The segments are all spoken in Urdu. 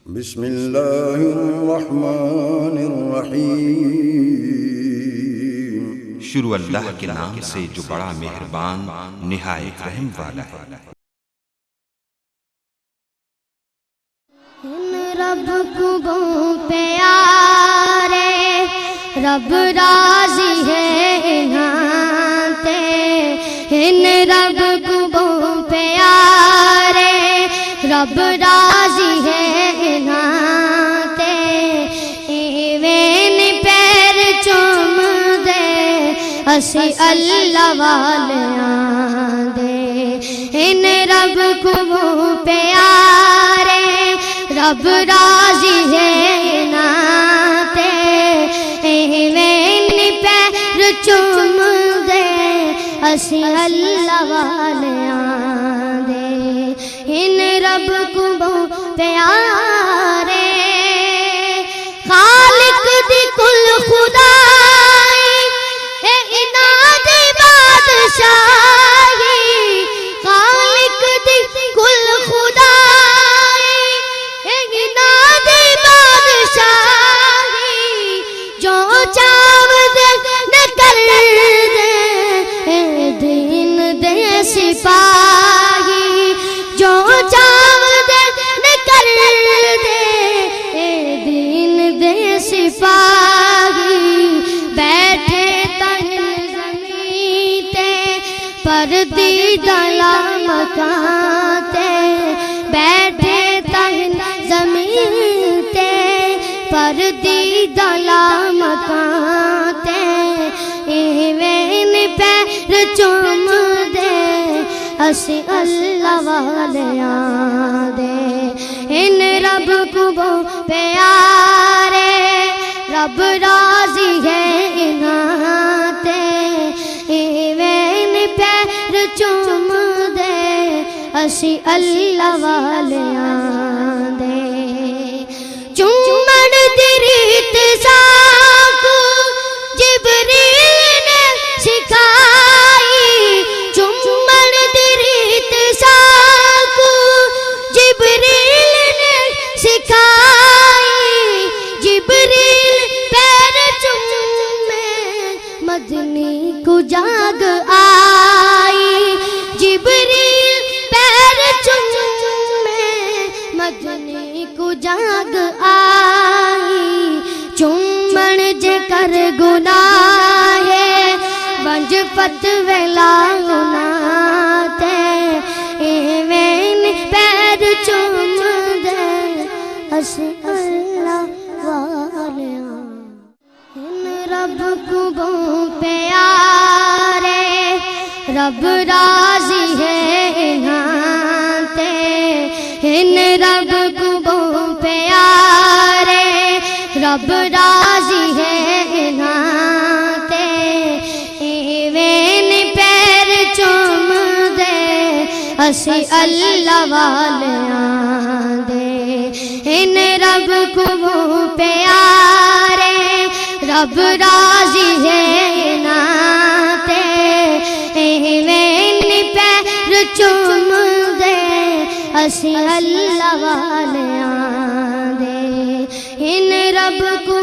بسم اللہ الرحمن الرحیم۔ شروع اللہ کے نام سے جو بڑا مہربان نہایت رحم والا ہے۔ رب کو پیارے رب راضی ہے نہاتے، ان رب کو پیارے رب راضی ہے نہاتے، ایویں پیر چوم دے اسی اللہ والیاں دے، ان رب کو پیارے رب راضی ہے ناتے، ایویں پیر چوم دے اسی اللہ والیاں دے، ان رب کو پیارے خالق دی کل خدائی اے اناد بادشاہی، خالق دی کل خدائی اے اناد بادشاہی، جو چاو دے نہ کر دے اے دین دے سپاہی، جو چاو دے نہ کر دے اے دین دے سپاہی، بیٹھے تہن زمین تے پردیدہ مکان تے، بیٹھے تہن زمین تے پردیدہ مکان تے، ایویں پیر چوم دے اسی اللہ والیاں دے، ان رب کو پیارے رب راضی ہے ناتے، ایویں پیر چوم دے اسی اللہ والیاں دے، چومن دی ریت ساکو جبریل نے سکھائی، چومن دی ریت ساکو جبریل نے سکھائی، جبریل پیر چومے مدنی کو جاگ آئی، جبریل پیر چومے مدنی کو جاگ آئی، چومن جے کر گناہ ونج فتوے لاؤنا تے، ایویں پیر چوم دے اسی اللہ والیاں، ان رب کو پیارے رب راضی ہے ناتے، ان رب کو پیارے رب راضی ہے ناتے، ایویں پیر چوم دے اسی اللہ والیاں دے، ان رب کو پیارے رب راضی ہے ناتے، ایویں پیر چوم دے اسی اللہ والیاں دے، ان رب کو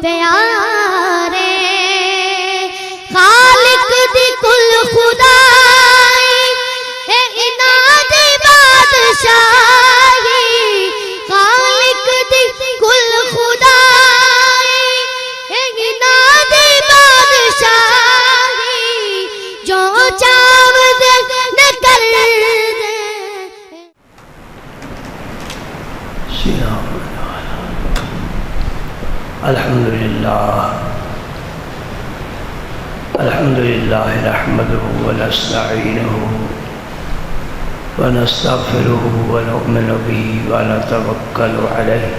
پیارے خالق دی کل خدائی اے اناد بادشاہی، خالق دی کل خدائی اے اناد بادشاہی، جو چاو دے نہ کر دے۔ الحمد لله نحمده ونستعينه ونستغفره ونؤمن به ونتوكل عليه،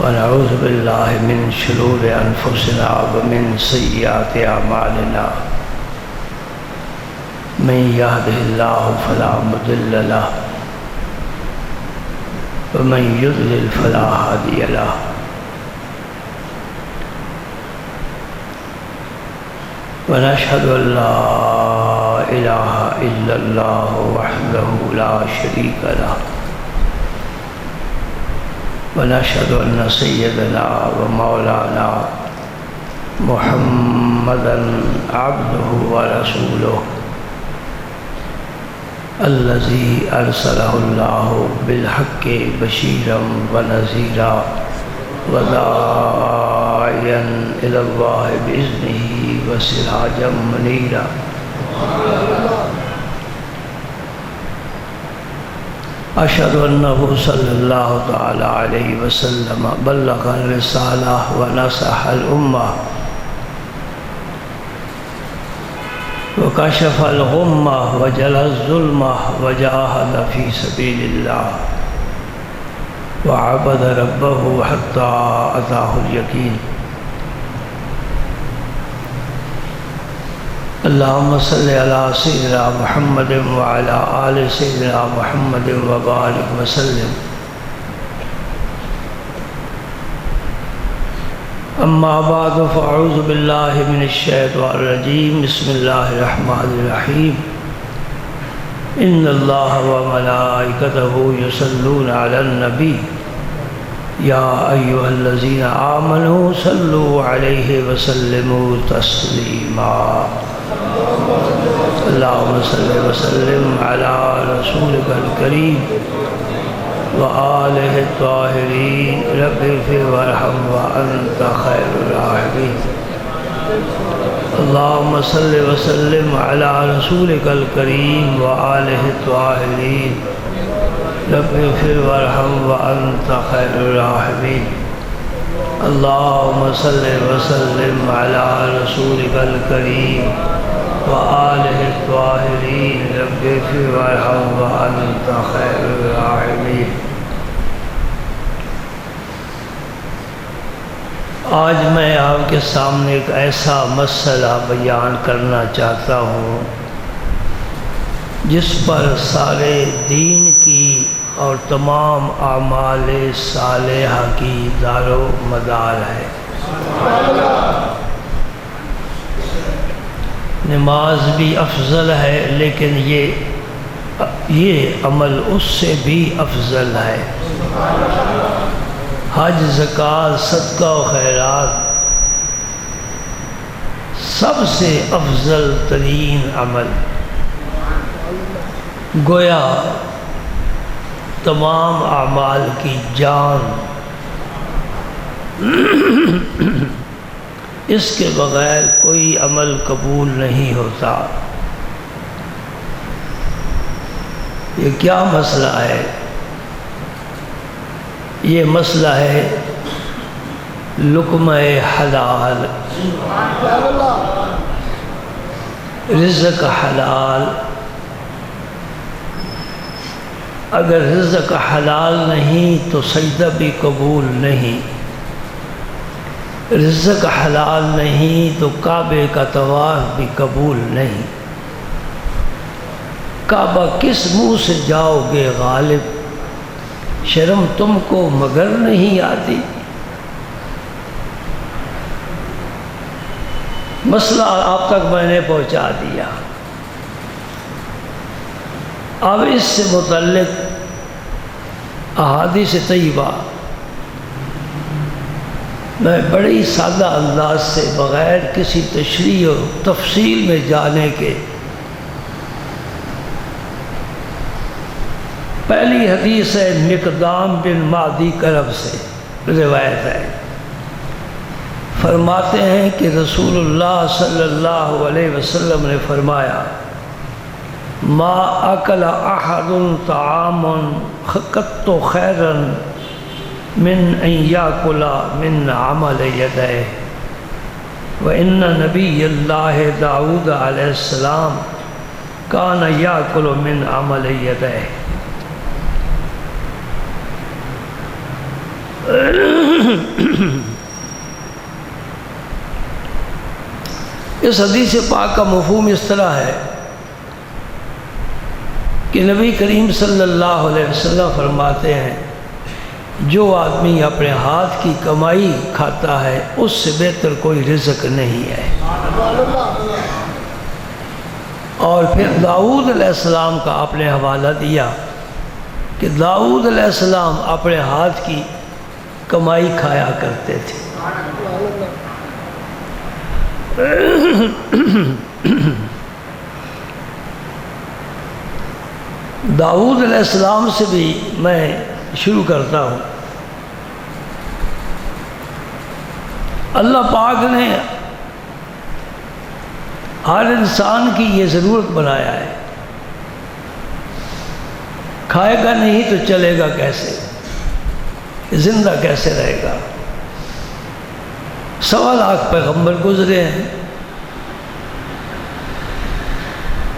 ونعوذ بالله من شرور أنفسنا ومن سيئات أعمالنا، من يهده الله فلا مضل له ومن يضلل فلا هادي له، ونشهد أن لا إله إلا الله وحده لا شريك له ونشهد أن سيدنا ومولانا محمدا عبده ورسوله الذي أرسله الله بالحق بشيرا ونذيرا وداعيا إلى الله بإذنه وسراجا منيرا أشهد أنه صلى الله تعالى عليه وسلم بلغ الرسالة ونصح الأمة وكشف الغمة وجلى الظلمة وجاهد في سبيل الله وعبد ربه حتى أتاه اليقين اللهم صل على سيدنا محمد وعلى آل سيدنا محمد وبارك وسلم أما بعد فأعوذ بالله من الشيطان الرجيم بسم الله الرحمن الرحيم إن الله وملائكته يصلون على النبي يا أيها الذين آمنوا صلوا عليه وسلموا تسليما اللهم صل وسلم على رسولك الكريم وآله الطاهرين رب اغفر وارحم وأنت خير الراحمين اللهم صل وسلم على رسولك الكريم وآله الطاهرين رب اغفر وارحم وأنت خير الراحمين اللهم صل وسلم على رسولك الكريم وآله الطاهرين رب اغفر وارحم وأنت خير الراحمين آج میں آپ کے سامنے ایک ایسا مسئلہ بیان کرنا چاہتا ہوں جس پر سارے دین کی اور تمام اعمال صالحہ کی دار و مدار ہے۔ نماز بھی افضل ہے لیکن یہ عمل اس سے بھی افضل ہے۔ حج، زکوٰۃ، صدقہ و خیرات سب سے افضل ترین عمل، گویا تمام اعمال کی جان، اس کے بغیر کوئی عمل قبول نہیں ہوتا۔ یہ کیا مسئلہ ہے؟ یہ مسئلہ ہے لقمہ حلال، رزق حلال۔ اگر رزق حلال نہیں تو سجدہ بھی قبول نہیں، رزق حلال نہیں تو کعبے کا طواف بھی قبول نہیں۔ کعبہ کس منہ سے جاؤ گے غالب، شرم تم کو مگر نہیں آتی؟ مسئلہ آپ تک میں نے پہنچا دیا۔ اب اس سے متعلق احادیث طیبہ میں بڑی سادہ انداز سے بغیر کسی تشریح اور تفصیل میں جانے کے، پہلی حدیث ہے مقدام بن معدی کرب سے روایت ہے، فرماتے ہیں کہ رسول اللہ صلی اللہ علیہ وسلم نے فرمایا ما اکل احد طعام قط خیرا من ان یاکل من عمل یدیہ وان نبی اللہ داؤد علیہ السلام کان یاکل من عمل یدیہ۔ اس حدیث پاک کا مفہوم اس طرح ہے کہ نبی کریم صلی اللہ علیہ وسلم فرماتے ہیں جو آدمی اپنے ہاتھ کی کمائی کھاتا ہے اس سے بہتر کوئی رزق نہیں ہے۔ اور پھر داؤد علیہ السلام کا آپ نے حوالہ دیا کہ داؤد علیہ السلام اپنے ہاتھ کی کمائی کھایا کرتے تھے۔ داؤد علیہ السلام سے بھی میں شروع کرتا ہوں۔ اللہ پاک نے ہر انسان کی یہ ضرورت بنایا ہے، کھائے گا نہیں تو چلے گا کیسے، زندہ کیسے رہے گا۔ 1.25 لاکھ پیغمبر گزرے ہیں،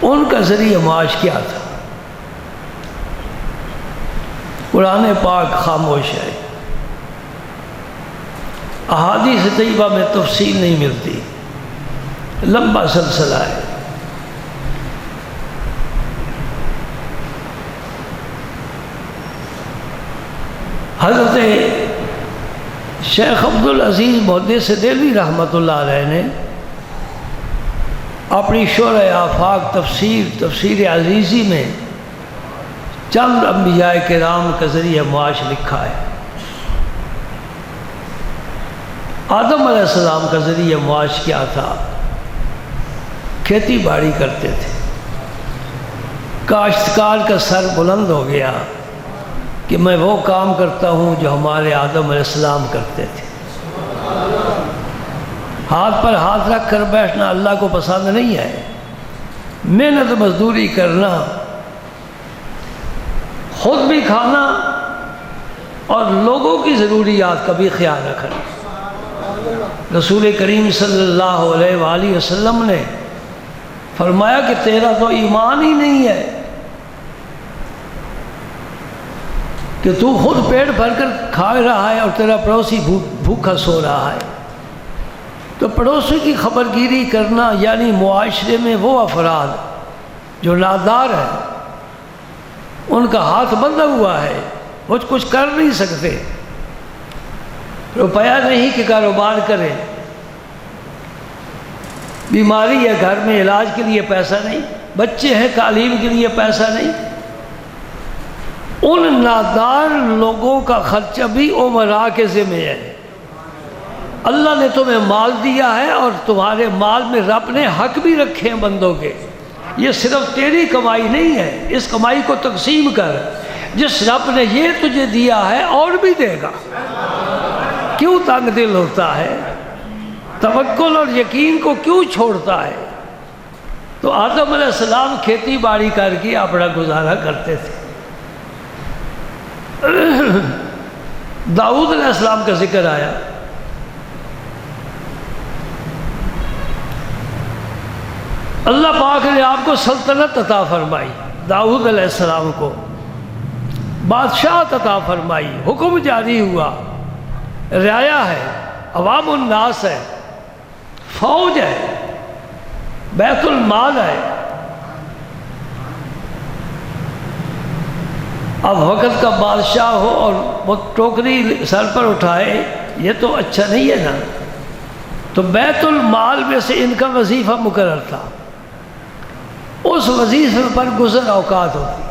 ان کا ذریعہ معاش کیا تھا؟ قرآن پاک خاموش ہے، احادیث طیبہ میں تفصیل نہیں ملتی، لمبا سلسلہ ہے۔ حضرت شیخ عبدالعزیز محدث دہلوی رحمۃ اللہ علیہ نے اپنی شرح آفاق تفسیر عزیزی میں چند انبیاء کرام کا ذریعہ معاش لکھا ہے۔ آدم علیہ السلام کا ذریعہ معاش کیا تھا؟ کھیتی باڑی کرتے تھے، کاشتکار کا سر بلند ہو گیا کہ میں وہ کام کرتا ہوں جو ہمارے آدم علیہ السلام کرتے تھے۔ ہاتھ پر ہاتھ رکھ کر بیٹھنا اللہ کو پسند نہیں ہے، محنت مزدوری کرنا، خود بھی کھانا اور لوگوں کی ضروریات کا بھی خیال رکھنا۔ رسول کریم صلی اللہ علیہ وآلہ وسلم نے فرمایا کہ تیرا تو ایمان ہی نہیں ہے کہ تو خود پیٹ بھر کر کھا رہا ہے اور تیرا پڑوسی بھوکا سو رہا ہے۔ تو پڑوسی کی خبرگیری کرنا یعنی معاشرے میں وہ افراد جو نادار ہیں، ان کا ہاتھ بندھا ہوا ہے، وہ کچھ کر نہیں سکتے، روپیہ نہیں کہ کاروبار کریں، بیماری ہے گھر میں علاج کے لیے پیسہ نہیں، بچے ہیں تعلیم کے لیے پیسہ نہیں، ان نادار لوگوں کا خرچہ بھی امراء کے ذمہ ہے۔ اللہ نے تمہیں مال دیا ہے اور تمہارے مال میں رب نے حق بھی رکھے ہیں بندوں کے، یہ صرف تیری کمائی نہیں ہے، اس کمائی کو تقسیم کر، جس رب نے یہ تجھے دیا ہے اور بھی دے گا۔ کیوں تنگ دل ہوتا ہے؟ توکل اور یقین کو کیوں چھوڑتا ہے؟ تو آدم علیہ السلام کھیتی باڑی کر کے اپنا گزارا کرتے تھے۔ داؤد علیہ السلام کا ذکر آیا، اللہ پاک نے آپ کو سلطنت عطا فرمائی، داؤد علیہ السلام کو بادشاہ عطا فرمائی، حکم جاری ہوا، رعایا ہے، عوام الناس ہے، فوج ہے، بیت المال ہے۔ اب وقت کا بادشاہ ہو اور وہ ٹوکری سر پر اٹھائے، یہ تو اچھا نہیں ہے نا۔ تو بیت المال میں سے ان کا وظیفہ مقرر تھا، اس وظیفے پر گزر اوقات ہوتی۔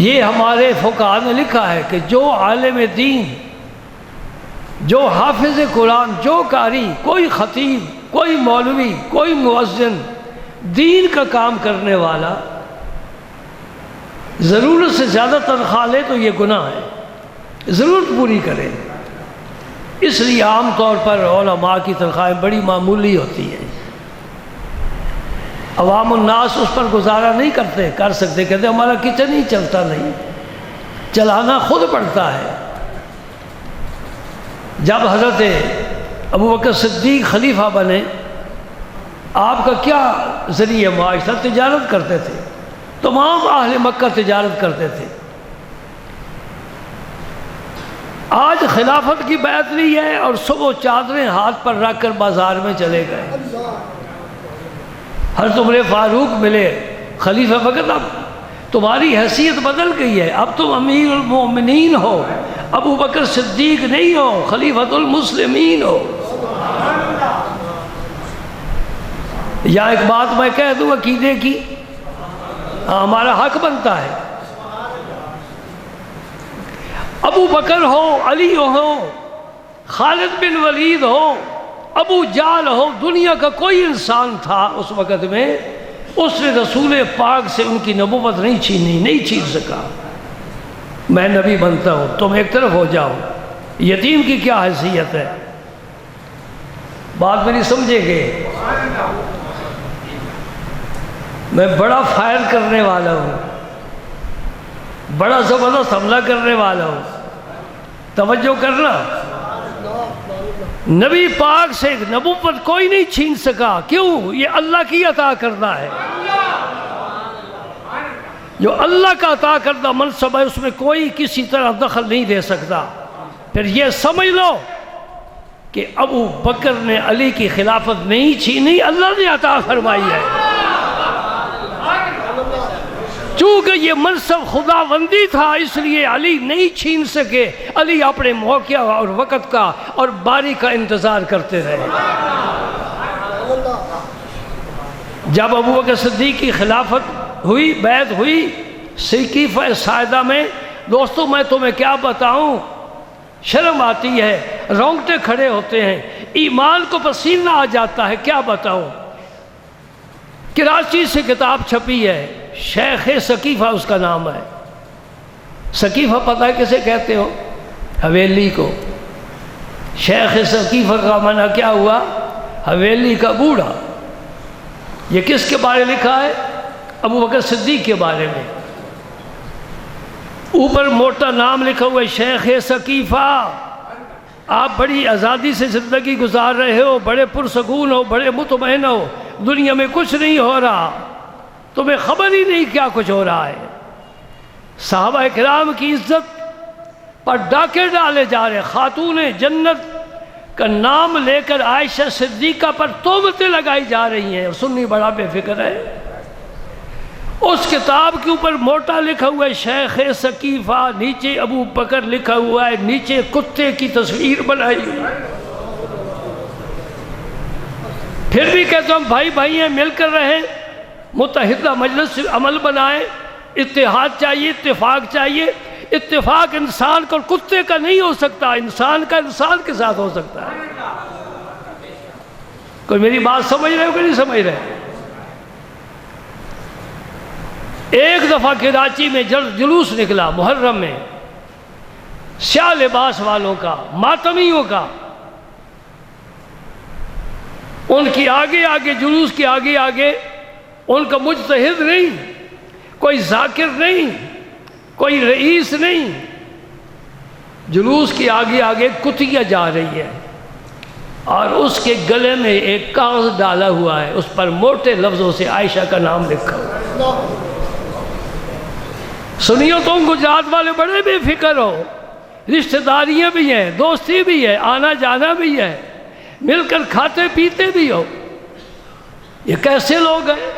یہ ہمارے فقہاء نے لکھا ہے کہ جو عالم دین، جو حافظ قرآن، جو قاری، کوئی خطیب، کوئی مولوی، کوئی مؤذن، دین کا کام کرنے والا ضرورت سے زیادہ تنخواہ لے تو یہ گناہ ہے، ضرورت پوری کرے۔ اس لیے عام طور پر علماء کی تنخواہیں بڑی معمولی ہوتی ہیں، عوام الناس اس پر گزارا نہیں کر سکتے، کہتے ہمارا کچن ہی چلتا نہیں، چلانا خود پڑتا ہے۔ جب حضرت ابوبکر صدیق خلیفہ بنے، آپ کا کیا ذریعہ معاش تھا؟ تجارت کرتے تھے، تمام اہل مکہ تجارت کرتے تھے۔ آج خلافت کی بیعت لی ہے اور صبح چادریں ہاتھ پر رکھ کر بازار میں چلے گئے۔ حضرت عمر فاروق ملے، خلیفہ وقت اب تمہاری حیثیت بدل گئی ہے، اب تم امیر المومنین ہو، ابو بکر صدیق نہیں ہو، خلیفۃ المسلمین ہو۔ یا ایک بات میں کہہ دوں عقیدے کی، ہمارا حق بنتا ہے، ابو بکر ہو، علی ہو، خالد بن ولید ہو، ابو جہل ہو، دنیا کا کوئی انسان تھا اس وقت میں، اس نے رسول پاک سے ان کی نبوت نہیں چھینی، نہیں چھین سکا۔ میں نبی بنتا ہوں، تم ایک طرف ہو جاؤ، یتیم کی کیا حیثیت ہے؟ بات میری سمجھے گے؟ میں بڑا فائر کرنے والا ہوں، بڑا زبردست حملہ کرنے والا ہوں، توجہ کرنا۔ نبی پاک سے نبوت کوئی نہیں چھین سکا، کیوں؟ یہ اللہ کی عطا کردہ ہے، جو اللہ کا عطا کردہ منصب ہے اس میں کوئی کسی طرح دخل نہیں دے سکتا۔ پھر یہ سمجھ لو کہ ابو بکر نے علی کی خلافت نہیں چھینی، اللہ نے عطا فرمائی ہے، چونکہ یہ منصب خدا بندی تھا اس لیے علی نہیں چھین سکے۔ علی اپنے موقع اور وقت کا اور باری کا انتظار کرتے رہے۔ جب ابو بکر صدیق کی خلافت ہوئی، بیعت ہوئی سقیفہ ساعدہ میں، دوستوں میں تمہیں کیا بتاؤں، شرم آتی ہے، رونگٹے کھڑے ہوتے ہیں، ایمان کو پسینہ آ جاتا ہے، کیا بتاؤں۔ کراچی سے کتاب چھپی ہے، شیخ سقیفہ اس کا نام ہے۔ سقیفہ پتہ ہے کسے کہتے ہو؟ حویلی کو۔ شیخ سقیفہ کا معنی کیا ہوا؟ حویلی کا بوڑھا۔ یہ کس کے بارے لکھا ہے؟ ابو بکر صدیق کے بارے میں۔ اوپر موٹا نام لکھا ہوا ہے شیخ سقیفہ۔ آپ بڑی آزادی سے زندگی گزار رہے ہو، بڑے پرسکون ہو، بڑے مطمئن ہو، دنیا میں کچھ نہیں ہو رہا، تمہیں خبر ہی نہیں کیا کچھ ہو رہا ہے۔ صحابہ کرام کی عزت پر ڈاکے ڈالے جا رہے، خاتون جنت کا نام لے کر عائشہ صدیقہ پر تہمتیں لگائی جا رہی ہیں، سنی بڑا بے فکر ہے۔ اس کتاب کے اوپر موٹا لکھا ہوا ہے شیخ سقیفہ، نیچے ابو بکر لکھا ہوا ہے، نیچے کتے کی تصویر بنائی ہوئی۔ پھر بھی کہتا ہوں بھائی بھائی ہیں، مل کر رہیں، متحدہ مجلس سے عمل بنائیں، اتحاد چاہیے، اتفاق چاہیے۔ اتفاق انسان کا اور کتے کا نہیں ہو سکتا، انسان کا انسان کے ساتھ ہو سکتا ہے۔ کوئی میری بات سمجھ رہے ہو کہ نہیں سمجھ رہے؟ ایک دفعہ کراچی میں جلوس نکلا محرم میں، سیاہ لباس والوں کا، ماتمیوں کا، ان کی آگے آگے، جلوس کے آگے آگے، ان کا مجتہد نہیں، کوئی ذاکر نہیں، کوئی رئیس نہیں، جلوس کے آگے آگے کتیا جا رہی ہے، اور اس کے گلے میں ایک کاغذ ڈالا ہوا ہے، اس پر موٹے لفظوں سے عائشہ کا نام لکھا ہوا ہے۔ سنیو تم گجرات والے بڑے بے فکر ہو، رشتہ داریاں بھی ہیں، دوستی بھی ہے، آنا جانا بھی ہے، مل کر کھاتے پیتے بھی ہو۔ یہ کیسے لوگ ہیں؟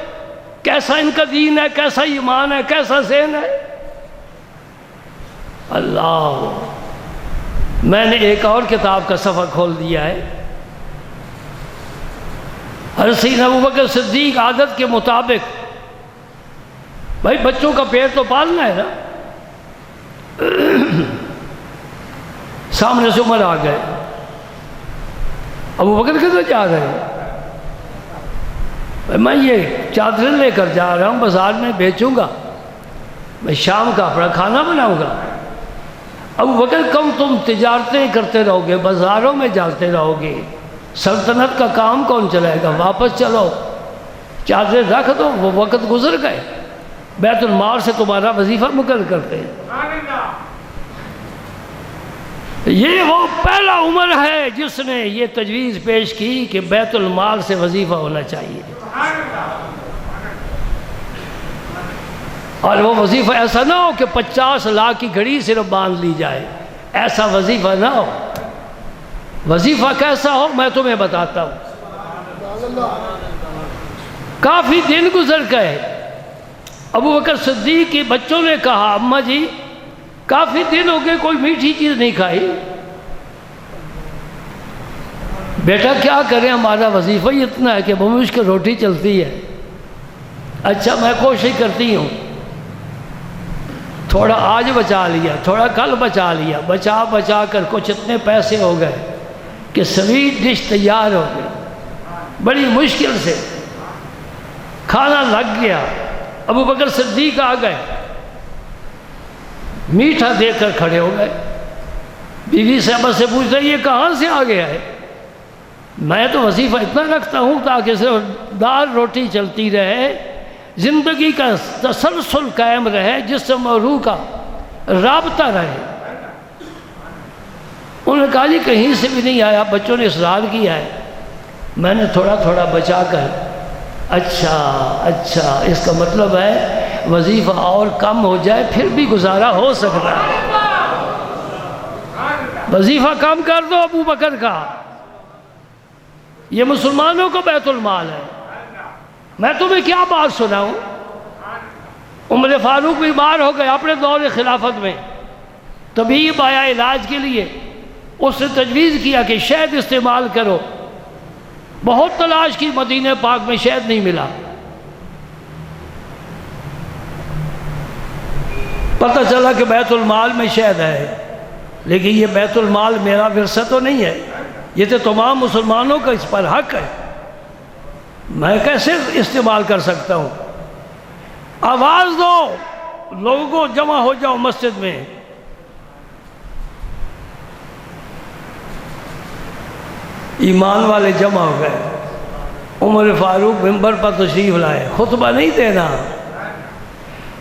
کیسا ان کا دین ہے، کیسا ایمان ہے، کیسا ذہن ہے؟ اللہ، میں نے ایک اور کتاب کا صفحہ کھول دیا ہے۔ حضرت سیدنا ابو بکر صدیق عادت کے مطابق، بھائی بچوں کا پیٹ تو پالنا ہے نا، سامنے سے عمر آ گئے، ابو بکر کدھر جا رہے ہیں؟ میں یہ چادریں لے کر جا رہا ہوں، بازار میں بیچوں گا، میں شام کا اپنا کھانا بناؤں گا۔ ابو بکر کم تم تجارتیں کرتے رہو گے، بازاروں میں جاتے رہو گے، سلطنت کا کام کون چلائے گا؟ واپس چلو، چادریں رکھ دو، وہ وقت گزر گئے، بیت المال سے تمہارا وظیفہ مقرر کرتے ہیں۔ یہ وہ پہلا عمر ہے جس نے یہ تجویز پیش کی کہ بیت المال سے وظیفہ ہونا چاہیے، اور وہ وظیفہ ایسا نہ ہو کہ 50 لاکھ کی گھڑی صرف باندھ لی جائے، ایسا وظیفہ نہ ہو۔ وظیفہ کیسا ہو میں تمہیں بتاتا ہوں۔ کافی دن گزر گئے، ابو بکر صدیق کے بچوں نے کہا اماں جی کافی دن ہو گئے کوئی میٹھی چیز نہیں کھائی، بیٹا کیا کریں، ہمارا وظیفہ ہی اتنا ہے کہ بمشکل روٹی چلتی ہے۔ اچھا میں کوشش کرتی ہوں، تھوڑا آج بچا لیا، تھوڑا کل بچا لیا، بچا کر کچھ اتنے پیسے ہو گئے کہ سویٹ ڈش تیار ہو گئی، بڑی مشکل سے کھانا لگ گیا۔ ابو بکر صدیق آ گئے، میٹھا دے کر کھڑے ہو گئے۔ بیوی صاحبہ سے پوچھ رہے یہ کہاں سے آ گیا ہے؟ میں تو وظیفہ اتنا رکھتا ہوں تاکہ صرف دال روٹی چلتی رہے، زندگی کا تسلسل قائم رہے، جسم اور روح کا رابطہ رہے۔ انہوں نے کہا جی کہیں سے بھی نہیں آیا، بچوں نے اصرار کیا ہے۔ میں نے تھوڑا تھوڑا بچا کر، اچھا اس کا مطلب ہے وظیفہ اور کم ہو جائے پھر بھی گزارا ہو سکتا ہے۔ وظیفہ کم کر دو ابو بکر کا، یہ مسلمانوں کو بیت المال ہے۔ میں تمہیں کیا بات سناؤں؟ عمر فاروق بیمار ہو گئے اپنے دور خلافت میں، طبیب آیا علاج کے لیے، اس نے تجویز کیا کہ شہد استعمال کرو۔ بہت تلاش کی، مدینہ پاک میں شہد نہیں ملا۔ پتہ چلا کہ بیت المال میں شہد ہے، لیکن یہ بیت المال میرا ورثہ تو نہیں ہے، یہ تو تمام مسلمانوں کا اس پر حق ہے، میں کیسے استعمال کر سکتا ہوں؟ آواز دو، لوگوں کو جمع ہو جاؤ مسجد میں۔ ایمان والے جمع ہو گئے، عمر فاروق ممبر پر تشریف لائے، خطبہ نہیں دینا،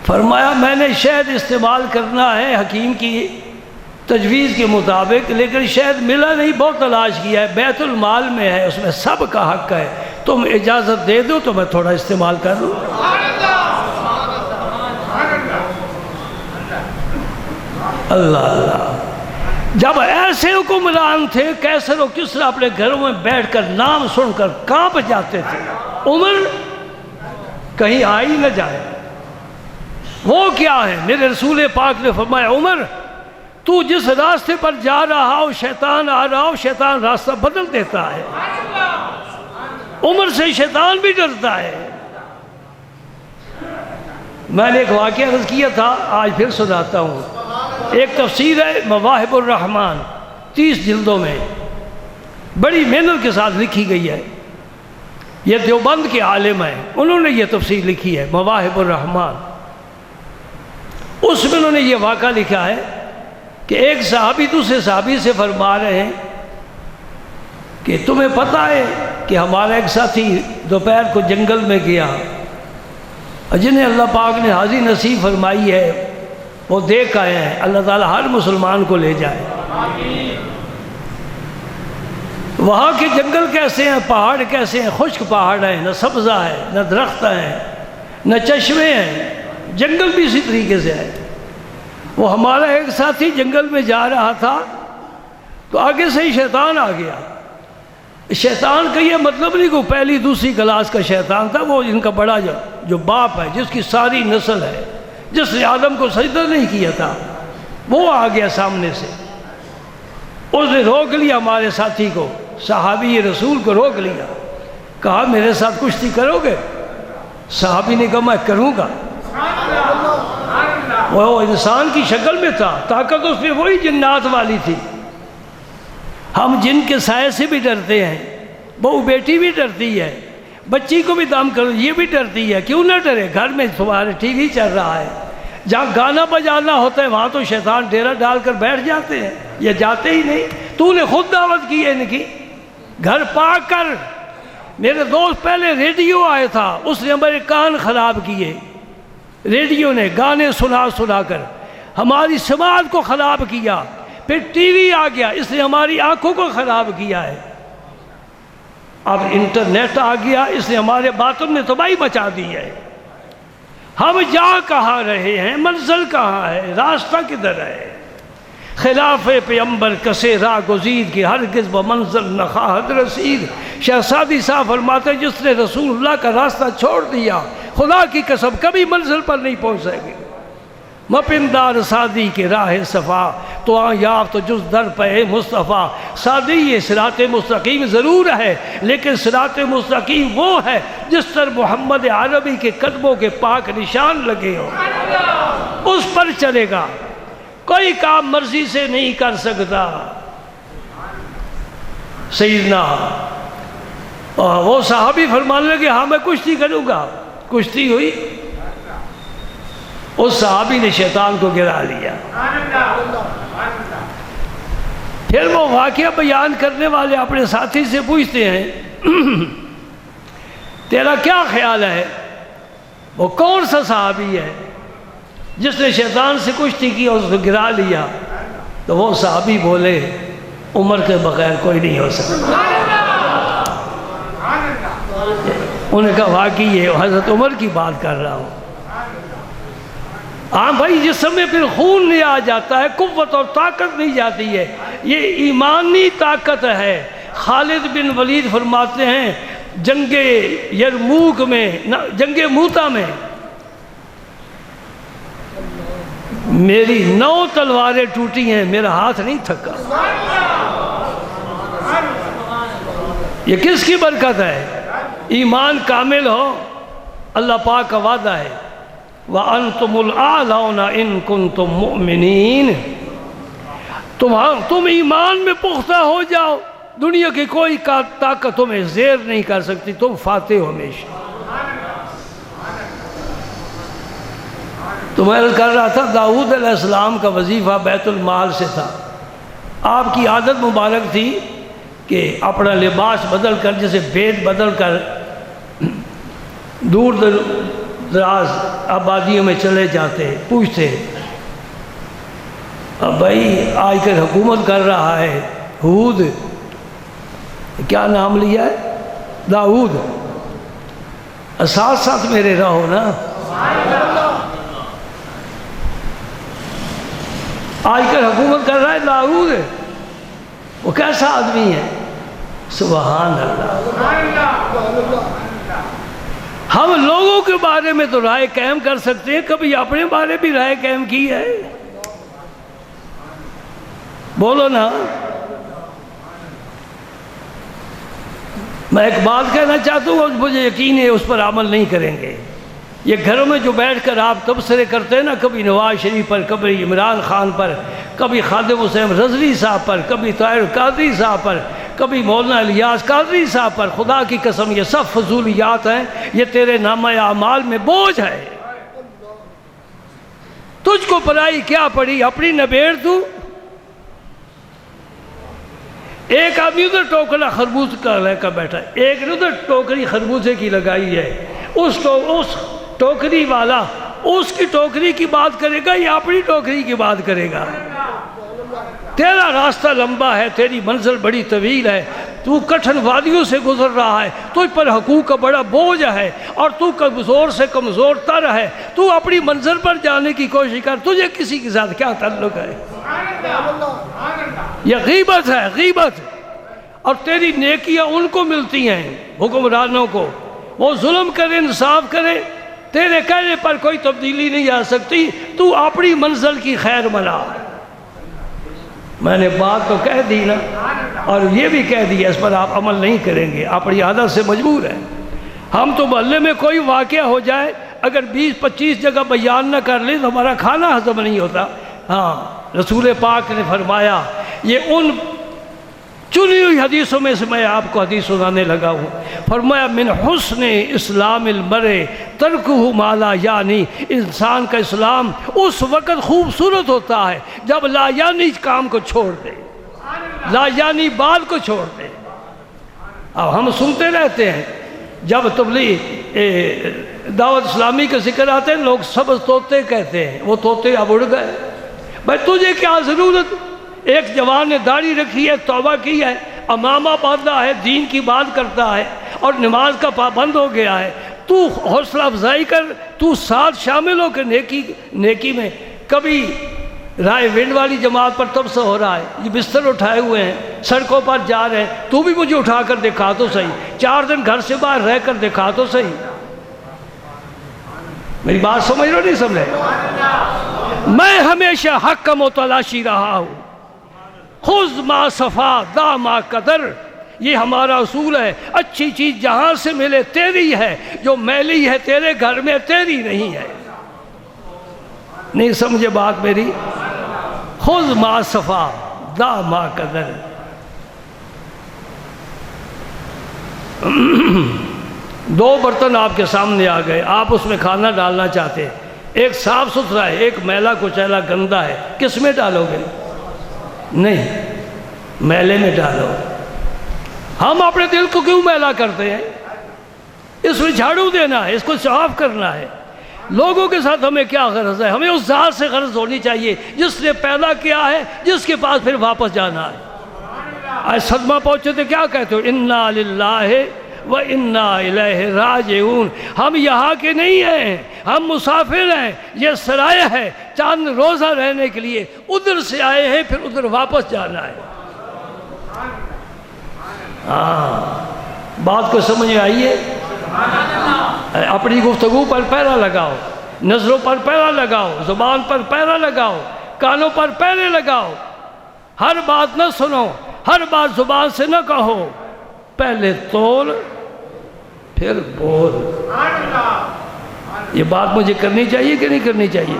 فرمایا میں نے شہد استعمال کرنا ہے حکیم کی تجویز کے مطابق، لیکن شہد ملا نہیں، بہت تلاش کیا ہے، بیت المال میں ہے، اس میں سب کا حق ہے، تم اجازت دے دو تو میں تھوڑا استعمال کر لوں۔ اللہ، جب ایسے حکمران تھے کیسر و کسریٰ اپنے گھروں میں بیٹھ کر نام سن کر کانپ جاتے تھے، عمر کہیں آئی نہ جائے۔ وہ کیا ہے؟ میرے رسول پاک نے فرمایا عمر تو جس راستے پر جا رہا ہو شیطان آ رہا ہو، شیطان راستہ بدل دیتا ہے، عمر سے شیطان بھی ڈرتا ہے۔ میں نے ایک واقعہ عرض کیا تھا، آج پھر سناتا ہوں۔ ایک تفسیر ہے مواہب الرحمن، 30 جلدوں میں، بڑی محنت کے ساتھ لکھی گئی ہے، یہ دیوبند کے عالم ہیں، انہوں نے یہ تفسیر لکھی ہے مواہب الرحمن۔ اس میں انہوں نے یہ واقعہ لکھا ہے کہ ایک صحابی دوسرے صحابی سے فرما رہے ہیں کہ تمہیں پتہ ہے کہ ہمارا ایک ساتھی دوپہر کو جنگل میں گیا، جنہیں اللہ پاک نے حاضری نصیب فرمائی ہے وہ دیکھ آئے ہیں، اللہ تعالیٰ ہر مسلمان کو لے جائے۔ وہاں کے جنگل کیسے ہیں، پہاڑ کیسے ہیں؟ خشک پہاڑ ہیں، نہ سبزہ ہے، نہ درخت ہیں، نہ چشمے ہیں، جنگل بھی اسی طریقے سے ہے۔ وہ ہمارا ایک ساتھی جنگل میں جا رہا تھا تو آگے سے ہی شیطان آ گیا۔ شیطان کا یہ مطلب نہیں کہ پہلی دوسری کلاس کا شیطان تھا، وہ ان کا بڑا جو باپ ہے، جس کی ساری نسل ہے، جس نے آدم کو سجدہ نہیں کیا تھا، وہ آ گیا سامنے سے۔ اس نے روک لیا ہمارے ساتھی کو، صحابی رسول کو روک لیا، کہا میرے ساتھ کشتی کرو گے؟ صحابی نے کہا میں کروں گا۔ وہ انسان کی شکل میں تھا، طاقت اس میں وہی جنات والی تھی۔ ہم جن کے سائے سے بھی ڈرتے ہیں، بہو بیٹی بھی ڈرتی ہے، بچی کو بھی دم کرو یہ بھی ڈرتی ہے، کیوں نہ ڈرے؟ گھر میں تمہارے ٹی وی چل رہا ہے، جہاں گانا بجانا ہوتا ہے وہاں تو شیطان ڈیرا ڈال کر بیٹھ جاتے ہیں، یہ جاتے ہی نہیں۔ تو نے خود دعوت کی ہے ان کی، گھر پاک کر۔ میرے دوست پہلے ریڈیو آیا تھا، اس نے ہمارے کان خراب کیے، ریڈیو نے گانے سنا سنا کر ہماری سماعت کو خراب کیا۔ پھر ٹی وی آ گیا، اس نے ہماری آنکھوں کو خراب کیا ہے۔ اب انٹرنیٹ آ گیا، اس نے ہمارے باطن میں تباہی مچا دی ہے۔ ہم جا کہاں رہے ہیں، منزل کہاں ہے، راستہ کدھر ہے؟ خلاف پیمبر کسے راہ گزید کی ہرگز وہ منزل نہ خواہد رسید۔ شہزادی صاحب فرماتے جس نے رسول اللہ کا راستہ چھوڑ دیا، خدا کی قسم کبھی منزل پر نہیں پہنچ سکے گے۔ مپندار سادی کے راہ صفا تو یافت جز در پہ مصطفیٰ۔ سادی یہ صراط مستقیم ضرور ہے، لیکن صراط مستقیم وہ ہے جس پر محمد عربی کے قدموں کے پاک نشان لگے ہو، اس پر چلے گا، کوئی کام مرضی سے نہیں کر سکتا۔ سیدنا وہ صحابی فرمانے لگے ہاں میں کشتی کروں گا، کشتی ہوئی، اس صحابی نے شیطان کو گرا لیا۔ پھر وہ واقعہ بیان کرنے والے اپنے ساتھی سے پوچھتے ہیں تیرا کیا خیال ہے، وہ کون سا صحابی ہے جس نے شیطان سے کشتی کی اور اس کو گرا لیا؟ تو وہ صحابی بولے عمر کے بغیر کوئی نہیں ہو سکتا۔ انہوں نے کہا واقعی یہ حضرت عمر کی بات کر رہا ہوں۔ ہاں بھائی، جس سمے پھر خون نہیں آ جاتا ہے، قوت اور طاقت نہیں جاتی ہے، یہ ایمانی طاقت ہے۔ خالد بن ولید فرماتے ہیں جنگ یرموک میں، جنگ موتا میں میری 9 تلواریں ٹوٹی ہیں، میرا ہاتھ نہیں تھکا۔ یہ کس کی برکت ہے؟ ایمان کامل ہو، اللہ پاک کا وعدہ ہے وَأَنْتُمُ الْأَعْلَوْنَ إِن كُنْتُم مُؤْمِنِينَ۔ تم ایمان میں پختہ ہو جاؤ، دنیا کی کوئی طاقت تمہیں زیر نہیں کر سکتی، تم فاتح ہو ہمیشہ۔ تو میں کر رہا تھا داؤد علیہ السلام کا وظیفہ بیت المال سے تھا۔ آپ کی عادت مبارک تھی کہ اپنا لباس بدل کر، جیسے بھید بدل کر دور دراز آبادیوں میں چلے جاتے، پوچھتے اب بھائی آج کل حکومت کر رہا ہے ہود، کیا نام لیا ہے؟ داؤد، ساتھ ساتھ میرے رہو نا۔ آج کل حکومت کر رہا ہے داؤد، وہ کیسا آدمی ہے؟ سبحان اللہ۔ ہم لوگوں کے بارے میں تو رائے قائم کر سکتے ہیں، کبھی اپنے بارے بھی رائے قائم کی ہے؟ بولو نا۔ میں ایک بات کہنا چاہتا ہوں اور مجھے یقین ہے اس پر عمل نہیں کریں گے۔ یہ گھروں میں جو بیٹھ کر آپ تبصرے کرتے ہیں نا، کبھی نواز شریف پر، کبھی عمران خان پر، کبھی خادم حسین رضوی صاحب پر، کبھی طاہر قادری صاحب پر، کبھی مولانا الیاس قادری صاحب پر، خدا کی قسم یہ سب فضولیات ہیں، یہ تیرے نامہ اعمال میں بوجھ ہے۔ تجھ کو پرائی کیا پڑی، اپنی نبیڑ تو۔ ایک آدمی ادھر ٹوکرا خربوز کا لے کر بیٹھا ہے، ایک نے ادھر ٹوکری خربوزے کی لگائی ہے، اس ٹوکری والا اس کی ٹوکری کی بات کرے گا یا اپنی ٹوکری کی بات کرے گا؟ تیرا راستہ لمبا ہے، تیری منزل بڑی طویل ہے، تو کٹھن وادیوں سے گزر رہا ہے، تجھ پر حقوق کا بڑا بوجھ ہے اور تو کمزور سے کمزور تر ہے، تو اپنی منزل پر جانے کی کوشش کر، تجھے کسی کے ساتھ کیا تعلق ہے؟ یہ غیبت ہے، غیبت۔ اور تیری نیکیاں ان کو ملتی ہیں حکمرانوں کو، وہ ظلم کرے انصاف کرے، تیرے کہنے پر کوئی تبدیلی نہیں آ سکتی، تو اپنی منزل کی خیر منا۔ میں نے بات تو کہہ دی نا، اور یہ بھی کہہ دیا اس پر آپ عمل نہیں کریں گے، اپنی عادت سے مجبور ہیں۔ ہم تو محلے میں کوئی واقعہ ہو جائے، اگر 20-25 جگہ بیان نہ کر لیں تو ہمارا کھانا ہضم نہیں ہوتا۔ ہاں، رسول پاک نے فرمایا، یہ ان چنی ہوئی حدیثوں میں سے میں آپ کو حدیث سنانے لگا ہوں۔ فرمایا من حسن اسلام المرء ترکہ ما لا یعنی، انسان کا اسلام اس وقت خوبصورت ہوتا ہے جب لا یعنی کام کو چھوڑ دے، لا یعنی بات کو چھوڑ دے۔ اب ہم سنتے رہتے ہیں، جب تبلیغ دعوت اسلامی کا ذکر آتے ہیں لوگ سبز طوطے کہتے ہیں، وہ طوطے اب اڑ گئے۔ بھائی تجھے کیا ضرورت؟ ایک جوان نے داڑھی رکھی ہے، توبہ کی ہے، امامہ باندھا ہے، دین کی بات کرتا ہے اور نماز کا پابند ہو گیا ہے، تو حوصلہ افزائی کر، تو ساتھ شامل ہو کے نیکی میں۔ کبھی رائے ونڈ والی جماعت پر تبصرہ ہو رہا ہے، یہ بستر اٹھائے ہوئے ہیں، سڑکوں پر جا رہے ہیں، تو بھی مجھے اٹھا کر دکھا تو صحیح، 4 دن گھر سے باہر رہ کر دکھا تو صحیح۔ میری بات سمجھ رہے ہو نہیں سمجھ رہے؟ میں ہمیشہ حق کا متلاشی رہا ہوں. خذ ما صفا دا ما قدر، یہ ہمارا اصول ہے. اچھی چیز جہاں سے ملے تیری ہے، جو میلی ہے تیرے گھر میں تیری نہیں ہے. نہیں سمجھے بات میری؟ خذ ما صفا دا ما قدر. دو برتن آپ کے سامنے آ گئے، آپ اس میں کھانا ڈالنا چاہتے ہیں. ایک صاف ستھرا ہے، ایک میلا کچیلا گندا ہے. کس میں ڈالو گے؟ نہیں، میلے میں ڈالو. ہم اپنے دل کو کیوں میلا کرتے ہیں؟ اس میں جھاڑو دینا ہے، اس کو صاف کرنا ہے. لوگوں کے ساتھ ہمیں کیا غرض ہے؟ ہمیں اس ذات سے غرض ہونی چاہیے جس نے پیدا کیا ہے، جس کے پاس پھر واپس جانا ہے. آج صدمہ پہنچے تو کیا کہتے ہو؟ انا للہ و انا الیہ راجعون. ہم یہاں کے نہیں ہیں، ہم مسافر ہیں. یہ سرایہ ہے چاند روزہ رہنے کے لیے. ادھر سے آئے ہیں، پھر ادھر واپس جانا ہے. بات کو سمجھ آئیے؟ اپنی گفتگو پر پیرا لگاؤ، نظروں پر پیرا لگاؤ، زبان پر پیرا لگاؤ، کانوں پر پیرے لگاؤ. ہر بات نہ سنو، ہر بات زبان سے نہ کہو. پہلے تول پھر بول. یہ بات مجھے کرنی چاہیے کہ نہیں کرنی چاہیے؟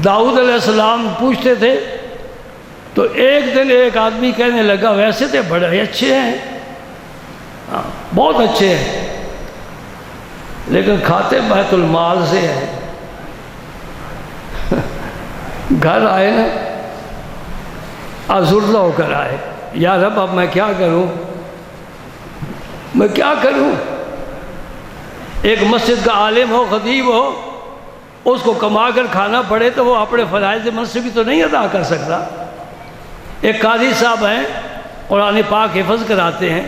داؤد علیہ السلام پوچھتے تھے تو ایک دن ایک آدمی کہنے لگا ویسے تو بڑے اچھے ہیں، بہت اچھے ہیں، لیکن کھاتے بیت المال سے ہیں. گھر آئے نا، آزردہ ہو کر آئے. یا رب اب میں کیا کروں، میں کیا کروں؟ ایک مسجد کا عالم ہو، خطیب ہو، اس کو کما کر کھانا پڑے تو وہ اپنے فرائض منصبی تو نہیں ادا کر سکتا. ایک قاضی صاحب ہیں، قرآن پاک حفظ کراتے ہیں،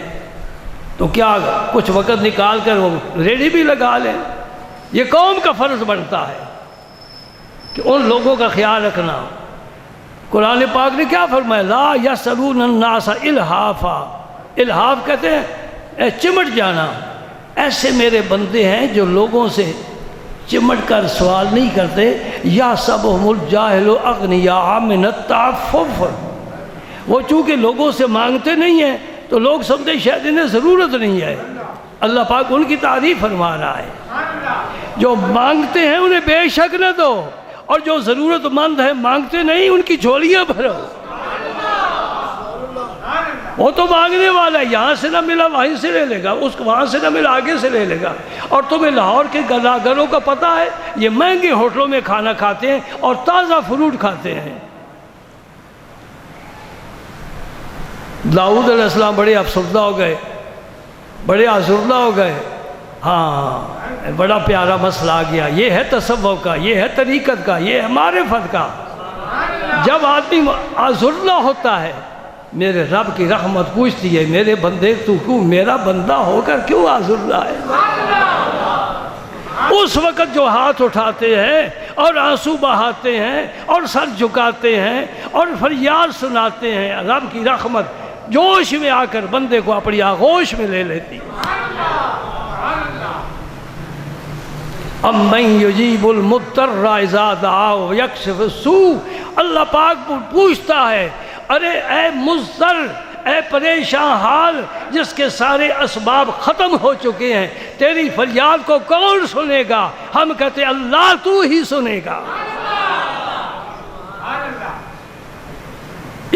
تو کیا کچھ وقت نکال کر وہ ریڈی بھی لگا لیں. یہ قوم کا فرض بنتا ہے کہ ان لوگوں کا خیال رکھنا. قرآن پاک نے کیا فرمایا؟ لا یسألون الناس الحافا. الحاف کہتے ہیں چمٹ جانا. ایسے میرے بندے ہیں جو لوگوں سے چمٹ کر سوال نہیں کرتے. یحسبهم الجاہل اغنیاء من التعفف. وہ چونکہ لوگوں سے مانگتے نہیں ہیں تو لوگ سمجھتے شاید انہیں ضرورت نہیں ہے. اللہ پاک ان کی تعریف فرما رہا ہے. جو مانگتے ہیں انہیں بے شک نہ دو، اور جو ضرورت مند ہے مانگتے نہیں ان کی جھولیاں بھرو. وہ تو مانگنے والا ہے، یہاں سے نہ ملا وہیں سے لے لے گا، اس کو وہاں سے نہ ملا آگے سے لے لے گا. اور تمہیں لاہور کے گھروں کا پتہ ہے، یہ مہنگے ہوٹلوں میں کھانا کھاتے ہیں اور تازہ فروٹ کھاتے ہیں. داؤد علیہ السلام بڑے افسردہ ہو گئے، بڑے آزردہ ہو گئے. ہاں، بڑا پیارا مسئلہ آ گیا. یہ ہے تصوف کا، یہ ہے طریقت کا، یہ ہے معرفت کا. جب آدمی آزردہ ہوتا ہے، میرے رب کی رحمت پوچھتی ہے میرے بندے تو کیوں میرا بندہ ہو کر کیوں آزردہ ہے؟ اس وقت جو ہاتھ اٹھاتے ہیں اور آنسو بہاتے ہیں اور سر جھکاتے ہیں اور فریاد سناتے ہیں، رب کی رحمت جوش میں آ کر بندے کو اپنی آغوش میں لے لیتی. امن یجیب المضطر اذا دعاہ ویکشف السوء. اللہ پاک پوچھتا ہے، ارے اے مضطر، اے پریشان حال جس کے سارے اسباب ختم ہو چکے ہیں، تیری فریاد کو کون سنے گا؟ ہم کہتے اللہ تو ہی سنے گا.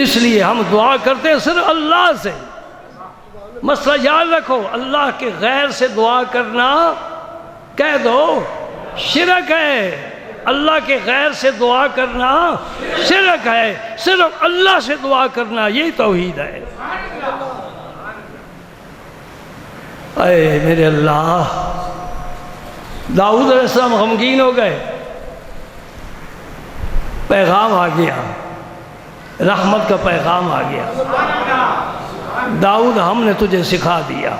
اس لیے ہم دعا کرتے ہیں صرف اللہ سے. مسئلہ یاد رکھو، اللہ کے غیر سے دعا کرنا کہہ دو شرک ہے. اللہ کے غیر سے دعا کرنا شرک ہے. صرف اللہ سے دعا کرنا یہ توحید ہے. اے میرے اللہ، داؤد علیہ السلام غمگین ہو گئے. پیغام آ گیا، رحمت کا پیغام آ گیا. داؤد ہم نے تجھے سکھا دیا.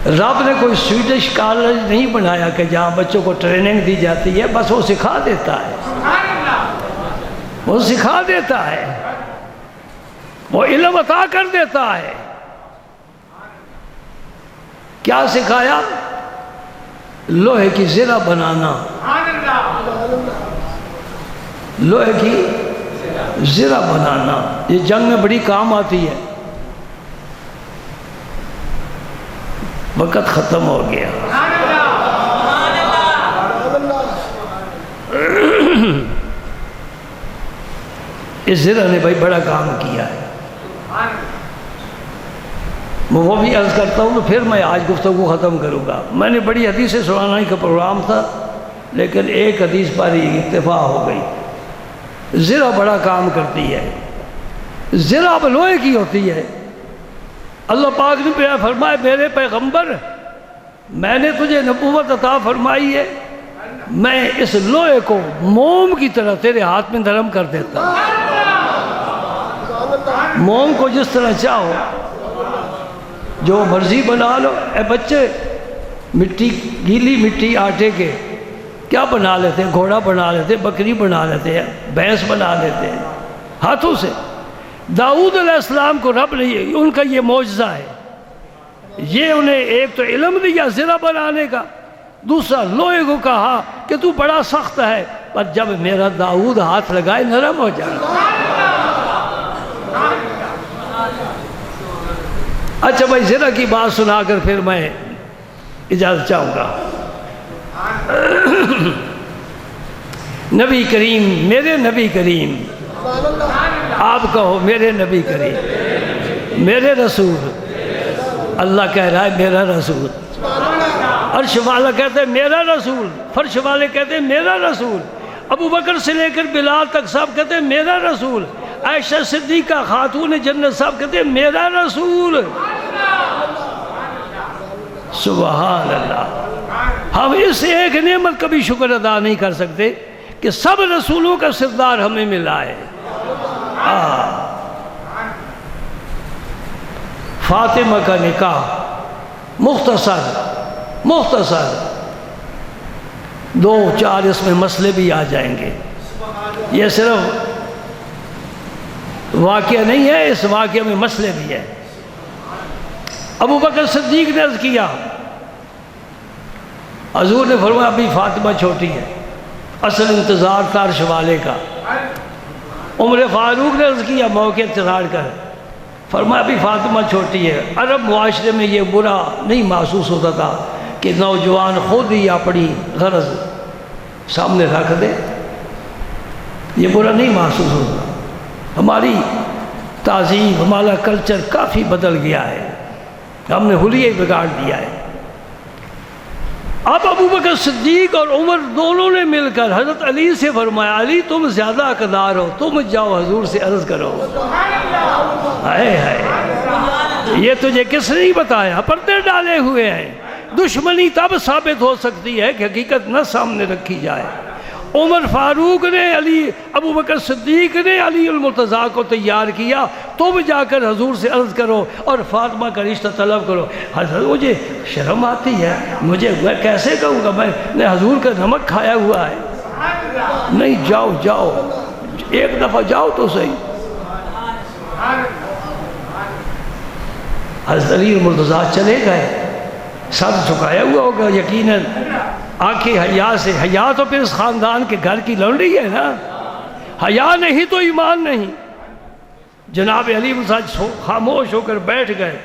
رب نے کوئی سویڈش کالج نہیں بنایا کہ جہاں بچوں کو ٹریننگ دی جاتی ہے، بس وہ سکھا دیتا ہے. وہ سکھا دیتا ہے، وہ علم عطا کر دیتا ہے. کیا سکھایا؟ لوہے کی زرہ بنانا، لوہے کی زرہ بنانا یہ جنگ میں بڑی کام آتی ہے۔ وقت ختم ہو گیا۔ اس زرہ نے بھائی بڑا کام کیا ہے۔ وہ بھی عرض کرتا ہوں تو پھر میں آج گفتگو ختم کروں گا۔ میں نے بڑی حدیثیں سنانے کا پروگرام تھا لیکن ایک حدیث پر ہی اتفاق ہو گئی۔ زرہ بڑا کام کرتی ہے، زرہ لوہے کی ہوتی ہے۔ اللہ پاک نے فرمایا میرے پیغمبر میں نے تجھے نبوت عطا فرمائی ہے، میں اس لوہے کو موم کی طرح تیرے ہاتھ میں نرم کر دیتا ہوں۔ موم کو جس طرح چاہو جو مرضی بنا لو۔ اے بچے مٹی، گیلی مٹی آٹے کے کیا بنا لیتے ہیں؟ گھوڑا بنا لیتے ہیں، بکری بنا لیتے ہیں، بھینس بنا لیتے ہیں ہاتھوں سے۔ داؤد علیہ السلام کو رب نے ان کا یہ معجزہ ہے، یہ انہیں ایک تو علم دیا زرہ بنانے کا، دوسرا لوہے کو کہا کہ تو بڑا سخت ہے پر جب میرا داؤد ہاتھ لگائے نرم ہو جائے۔ اچھا بھائی زرہ کی بات سنا کر پھر میں اجازت چاہوں گا۔ نبی کریم، میرے نبی کریم، آپ کہو میرے نبی کریم، میرے رسول، اللہ کہہ رہا ہے میرا رسول، عرش والا کہتے ہیں میرا رسول، فرش والے کہتے ہیں میرا رسول، ابو بکر سے لے کر بلال تک سب کہتے ہیں میرا رسول، عائشہ صدیقہ خاتون جنت صاحب کہتے ہیں میرا رسول۔ سبحان اللہ۔ ہم اس ایک نعمت کا بھی شکر ادا نہیں کر سکتے کہ سب رسولوں کا سردار ہمیں ملا ہے۔ فاطمہ کا نکاح مختصر 2-4 اس میں مسئلے بھی آ جائیں گے۔ یہ صرف واقعہ نہیں ہے، اس واقعے میں مسئلے بھی ہے۔ ابو بکر صدیق نے عرض کیا، حضور نے فرمایا ابھی فاطمہ چھوٹی ہے، اصل انتظار تھا عرش والے کا۔ عمر فاروق نے عرض کیا موقع انتظار کر، فرمایا ابھی فاطمہ چھوٹی ہے۔ عرب معاشرے میں یہ برا نہیں محسوس ہوتا تھا کہ نوجوان خود ہی اپنی غرض سامنے رکھ دے، یہ برا نہیں محسوس ہوتا۔ ہماری تہذیب، ہمارا کلچر کافی بدل گیا ہے، ہم نے حلیہ بگاڑ دیا ہے۔ اب ابو بکر صدیق اور عمر دونوں نے مل کر حضرت علی سے فرمایا علی تم زیادہ حقدار ہو، تم جاؤ حضور سے عرض کرو۔ ہائے ہائے، یہ تجھے کس نے بتایا؟ پردے ڈالے ہوئے ہیں۔ دشمنی تب ثابت ہو سکتی ہے کہ حقیقت نہ سامنے رکھی جائے۔ عمر فاروق نے ابو بکر صدیق نے علی المرتضیٰ کو تیار کیا، تم جا کر حضور سے عرض کرو اور فاطمہ کا رشتہ طلب کرو۔ حضرت مجھے شرم آتی ہے، میں کیسے کہوں گا، میں نے حضور کا نمک کھایا ہوا ہے۔ نہیں جاؤ ایک دفعہ جاؤ تو صحیح۔ حضرت علی المرتضیٰ چلے گئے، سر جھکایا ہوا ہوگا یقیناً، آنکھیں حیا سے، حیا تو پھر اس خاندان کے گھر کی لونڈی ہے نا، حیا نہیں تو ایمان نہیں۔ جناب علی المرتضیٰ خاموش ہو کر بیٹھ گئے۔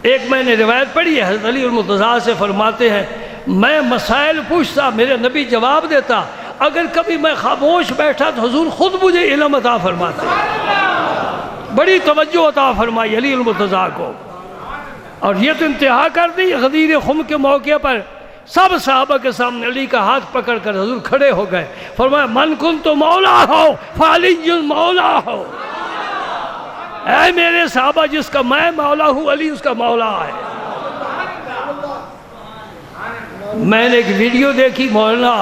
ایک میں نے روایت پڑھی ہے، حضرت علی المرتضیٰ سے فرماتے ہیں میں مسائل پوچھتا، میرے نبی جواب دیتا، اگر کبھی میں خاموش بیٹھا تو حضور خود مجھے علم عطا فرماتے۔ بڑی توجہ عطا فرمائی علی المرتضیٰ کو، اور یہ تو انتہا کر دی غدیر خم کے موقع پر سب صحابہ کے سامنے علی کا ہاتھ پکڑ کر حضور کھڑے ہو گئے، فرمایا من کنت مولا ہو فعلی مولا ہو، اے میرے صحابہ جس کا میں مولا ہوں علی اس کا مولا ہے۔ میں نے ایک ویڈیو دیکھی مولانا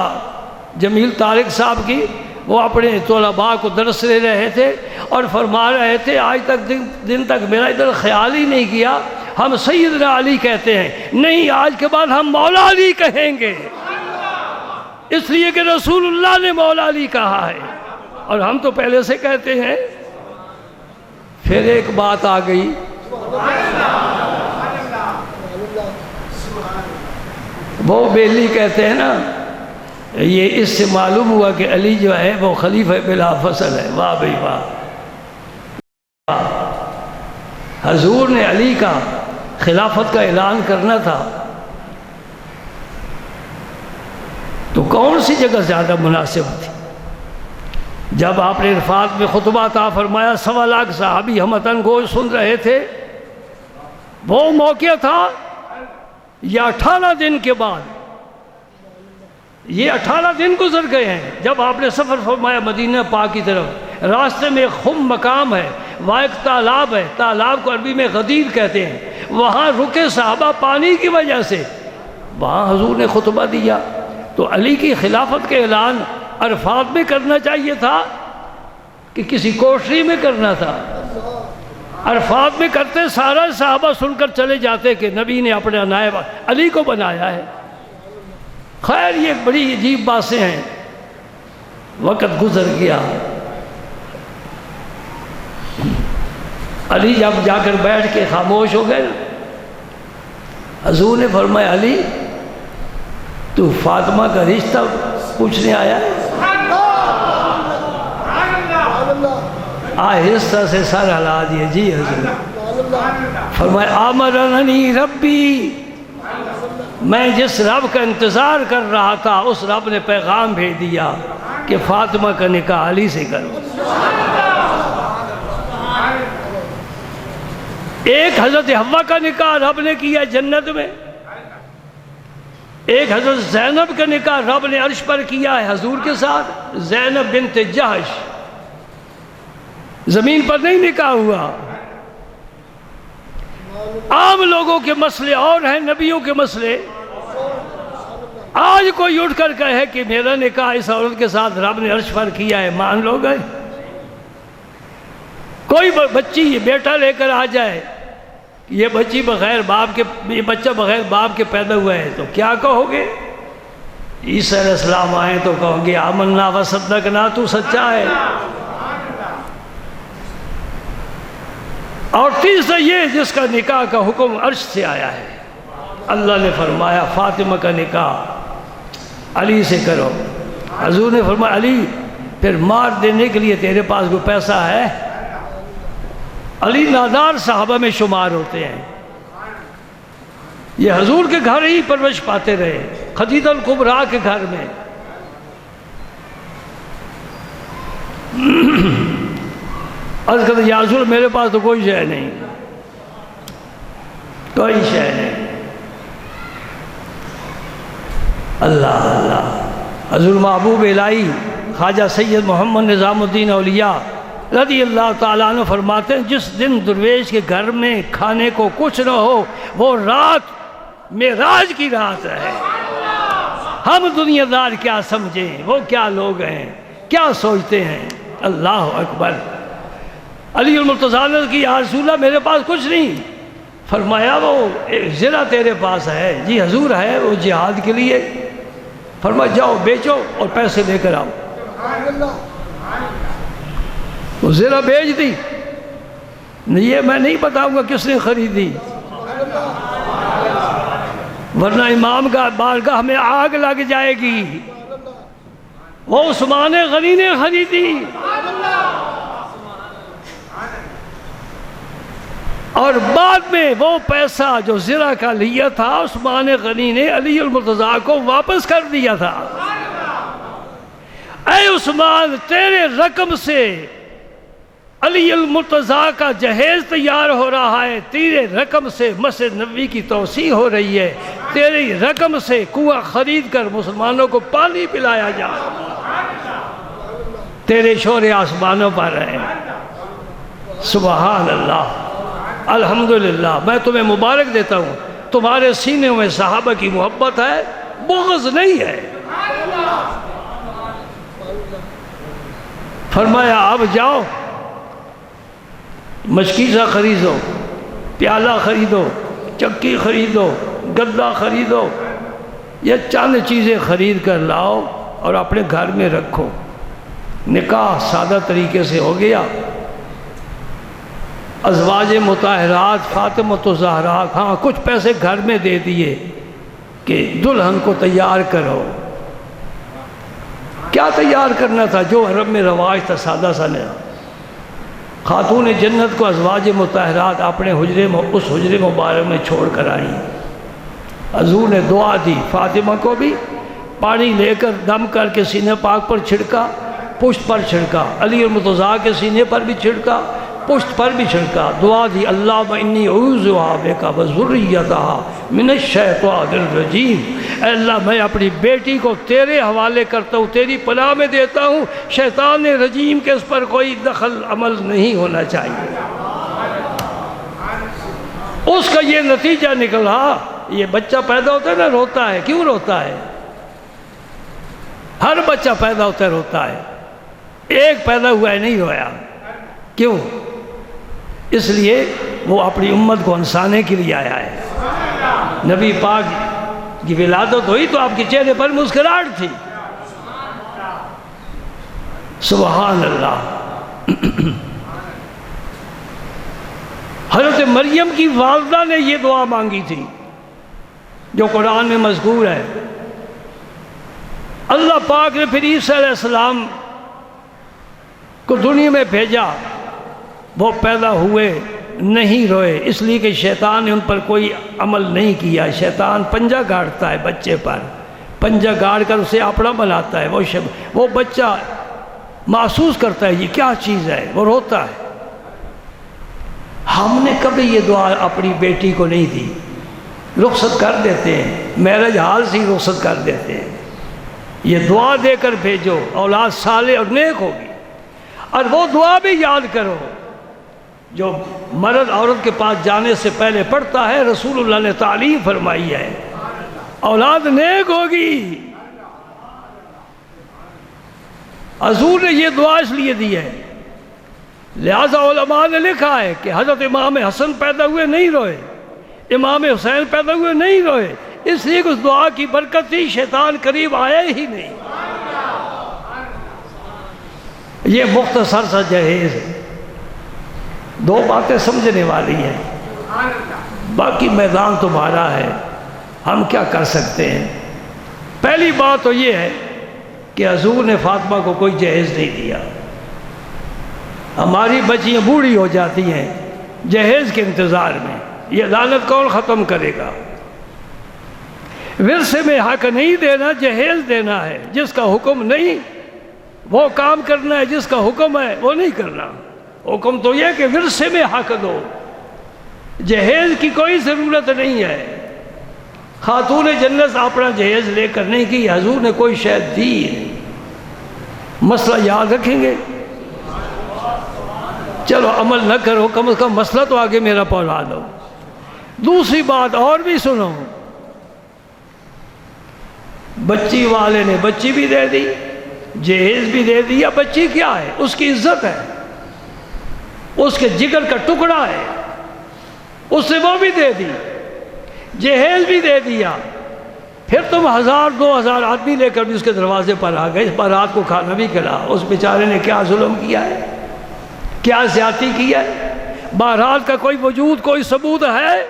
جمیل طارق صاحب کی، وہ اپنے طلباء کو درس لے رہے تھے اور فرما رہے تھے آج تک دن تک میرا ادھر خیال ہی نہیں کیا ہم سیدنا علی کہتے ہیں، نہیں آج کے بعد ہم مولا علی کہیں گے، اس لیے کہ رسول اللہ نے مولا علی کہا ہے اور ہم تو پہلے سے کہتے ہیں۔ پھر ایک بات آ گئی، وہ بیلی کہتے ہیں نا، یہ اس سے معلوم ہوا کہ علی جو ہے وہ خلیفہ بلا فصل ہے۔ واہ بھائی واہ! حضور نے علی کا خلافت کا اعلان کرنا تھا تو کون سی جگہ زیادہ مناسب تھی؟ جب آپ نے عرفات میں خطبہ عطا فرمایا، 1.25 لاکھ صحابی ہمتن گوش سن رہے تھے، وہ موقع تھا یا 18 دن کے بعد؟ یہ 18 دن گزر گئے ہیں جب آپ نے سفر فرمایا مدینہ پاک کی طرف۔ راستے میں خم مقام ہے، وہاں ایک تالاب ہے، تالاب کو عربی میں غدیر کہتے ہیں، وہاں رکے صحابہ پانی کی وجہ سے، وہاں حضور نے خطبہ دیا۔ تو علی کی خلافت کا اعلان عرفات میں کرنا چاہیے تھا کہ کسی کوٹری میں کرنا تھا؟ عرفات میں کرتے سارا صحابہ سن کر چلے جاتے کہ نبی نے اپنے نائب علی کو بنایا ہے۔ خیر یہ بڑی عجیب باتیں ہیں۔ وقت گزر گیا، علی جب جا کر بیٹھ کے خاموش ہو گئے، حضور نے فرمایا علی تو فاطمہ کا رشتہ پوچھنے آیا ہے؟ آہستہ سے سر ہلا دیے، جی حضور۔ فرمایا آمرنی ربی، میں جس رب کا انتظار کر رہا تھا اس رب نے پیغام بھیج دیا کہ فاطمہ کا نکاح علی سے کرو۔ ایک حضرت حوا کا نکاح رب نے کیا جنت میں، ایک حضرت زینب کا نکاح رب نے عرش پر کیا ہے حضور کے ساتھ۔ زینب بنت جہش، زمین پر نہیں نکاح ہوا۔ عام لوگوں کے مسئلے اور ہیں، نبیوں کے مسئلے۔ آج کوئی اٹھ کر کہے کہ میرا نکاح اس عورت کے ساتھ رب نے عرش پر کیا ہے، مان لو گے؟ کوئی بچی یہ بیٹا لے کر آ جائے، یہ بچی بغیر باپ کے، یہ بچہ بغیر باپ کے پیدا ہوا ہے، تو کیا کہو گے؟ عیسیٰ علیہ السلام آئے تو کہو گے آمنا وصدقنا، تو سچا ہے۔ اور تیسرا یہ جس کا نکاح کا حکم عرش سے آیا ہے، اللہ نے فرمایا فاطمہ کا نکاح علی سے کرو۔ حضور نے فرمایا علی پھر مار دینے کے لیے تیرے پاس کوئی پیسہ ہے؟ علی نادار صحابہ میں شمار ہوتے ہیں، یہ حضور کے گھر ہی پرورش پاتے رہے، خدیجہ الکبریٰ کے گھر میں۔ عرض کرتے یا رسول میرے پاس تو کوئی شے نہیں، کوئی شے نہیں۔ اللہ اللہ، حضور محبوب الہی خواجہ سید محمد نظام الدین اولیاء رضی اللہ تعالیٰ عنہ فرماتے ہیں جس دن درویش کے گھر میں کھانے کو کچھ نہ ہو وہ رات معراج کی رات ہے۔ ہم دنیا دار کیا سمجھیں، وہ کیا لوگ ہیں، کیا سوچتے ہیں۔ اللہ اکبر۔ علی المرتضیٰ نے کی یا رسول اللہ میرے پاس کچھ نہیں۔ فرمایا وہ زرہ تیرے پاس ہے؟ جی حضور ہے، وہ جہاد کے لیے۔ فرمایا جاؤ بیچو اور پیسے لے کر آؤ۔ وہ زرہ بیچ دی، یہ میں نہیں بتاؤں گا کس نے خریدی، ورنہ امام کا بارگاہ میں آگ لگ جائے گی۔ وہ عثمان غنی نے خریدی، اور بعد میں وہ پیسہ جو زرہ کا لیا تھا عثمان غنی نے علی المرتضیٰ کو واپس کر دیا تھا۔ اے عثمان تیرے رقم سے علی المرتضیٰ کا جہیز تیار ہو رہا ہے، تیرے رقم سے مسجد نبوی کی توسیع ہو رہی ہے، تیری رقم سے کنواں خرید کر مسلمانوں کو پانی پلایا جا، تیرے شور آسمانوں پر ہے۔ سبحان اللہ، الحمدللہ۔ میں تمہیں مبارک دیتا ہوں، تمہارے سینے میں صحابہ کی محبت ہے، بغض نہیں ہے۔ فرمایا اب جاؤ مشکیزہ خریدو، پیالہ خریدو، چکی خریدو، گدا خریدو، یہ چند چیزیں خرید کر لاؤ اور اپنے گھر میں رکھو۔ نکاح سادہ طریقے سے ہو گیا۔ ازواج مطہرات فاطمہ الزہراء، ہاں کچھ پیسے گھر میں دے دیے کہ دلہن کو تیار کرو. کیا تیار کرنا تھا؟ جو عرب میں رواج تھا سادہ سا نہیں. خاتون جنت کو ازواج مطہرات اپنے اس حجرے مبارک میں چھوڑ کر آئیں. حضور نے دعا دی. فاطمہ کو بھی پانی لے کر دم کر کے سینے پاک پر چھڑکا، پشت پر چھڑکا. علی المرتضیٰ کے سینے پر بھی چھڑکا، پشت پر بھی چھڑکا. دعا دی اللہم انی اعوذ بک وذریتہا من الشیطان الرجیم. اے اللہ میں اپنی بیٹی کو تیرے حوالے کرتا ہوں، تیری پناہ میں دیتا ہوں. شیطان رجیم کے اس پر کوئی دخل عمل نہیں ہونا چاہیے. اس کا یہ نتیجہ نکلا. یہ بچہ پیدا ہوتا ہے نا، روتا ہے. کیوں روتا ہے؟ ہر بچہ پیدا ہوتا ہے روتا ہے. ایک پیدا ہوا ہے نہیں رویا. کیوں؟ اس لیے وہ اپنی امت کو ہنسانے کے لیے آیا ہے. نبی پاک کی ولادت ہوئی تو آپ کے چہرے پر مسکراہٹ تھی. سبحان اللہ. حضرت مریم کی والدہ نے یہ دعا مانگی تھی جو قرآن میں مذکور ہے. اللہ پاک نے پھر عیسیٰ علیہ السلام کو دنیا میں بھیجا. وہ پیدا ہوئے نہیں روئے، اس لیے کہ شیطان نے ان پر کوئی عمل نہیں کیا. شیطان پنجہ گاڑتا ہے بچے پر، پنجہ گاڑ کر اسے اپنا بناتا ہے. وہ بچہ محسوس کرتا ہے یہ کیا چیز ہے، وہ روتا ہے. ہم نے کبھی یہ دعا اپنی بیٹی کو نہیں دی. رخصت کر دیتے ہیں، میرج حال سے ہی رخصت کر دیتے ہیں. یہ دعا دے کر بھیجو، اولاد صالح اور نیک ہوگی. اور وہ دعا بھی یاد کرو جو مرد عورت کے پاس جانے سے پہلے پڑھتا ہے. رسول اللہ نے تعلیم فرمائی ہے اولاد نیک ہوگی. حضور نے یہ دعا اس لیے دی ہے، لہذا علماء نے لکھا ہے کہ حضرت امام حسن پیدا ہوئے نہیں روئے، امام حسین پیدا ہوئے نہیں روئے، اس لیے کہ اس دعا کی برکت تھی، شیطان قریب آیا ہی نہیں. یہ مختصر سا جہیز ہے. دو باتیں سمجھنے والی ہیں، باقی میدان تمہارا ہے. ہم کیا کر سکتے ہیں؟ پہلی بات تو یہ ہے کہ حضور نے فاطمہ کو کوئی جہیز نہیں دیا. ہماری بچیاں بوڑھی ہو جاتی ہیں جہیز کے انتظار میں. یہ لعنت کون ختم کرے گا؟ ورثے میں حق نہیں دینا، جہیز دینا ہے. جس کا حکم نہیں وہ کام کرنا ہے، جس کا حکم ہے وہ نہیں کرنا. حکم تو یہ کہ ورثے میں حق دو، جہیز کی کوئی ضرورت نہیں ہے. خاتون جنت اپنا جہیز لے کر نہیں کی، حضور نے کوئی شے دی. مسئلہ یاد رکھیں گے؟ چلو عمل نہ کرو، کم از کم مسئلہ تو آگے میرا پہنچا دو. دوسری بات اور بھی سنو، بچی والے نے بچی بھی دے دی، جہیز بھی دے دیا. بچی کیا ہے؟ اس کی عزت ہے، اس کے جگر کا ٹکڑا ہے، اس نے وہ بھی دے دی، جہیز بھی دے دیا. پھر تم 1000-2000 آدمی لے کر بھی اس کے دروازے پر آ گئے، بارات کو کھانا بھی کھلا. اس بیچارے نے کیا ظلم کیا ہے، کیا زیادتی کی ہے؟ بارات کا کوئی وجود، کوئی ثبوت ہے؟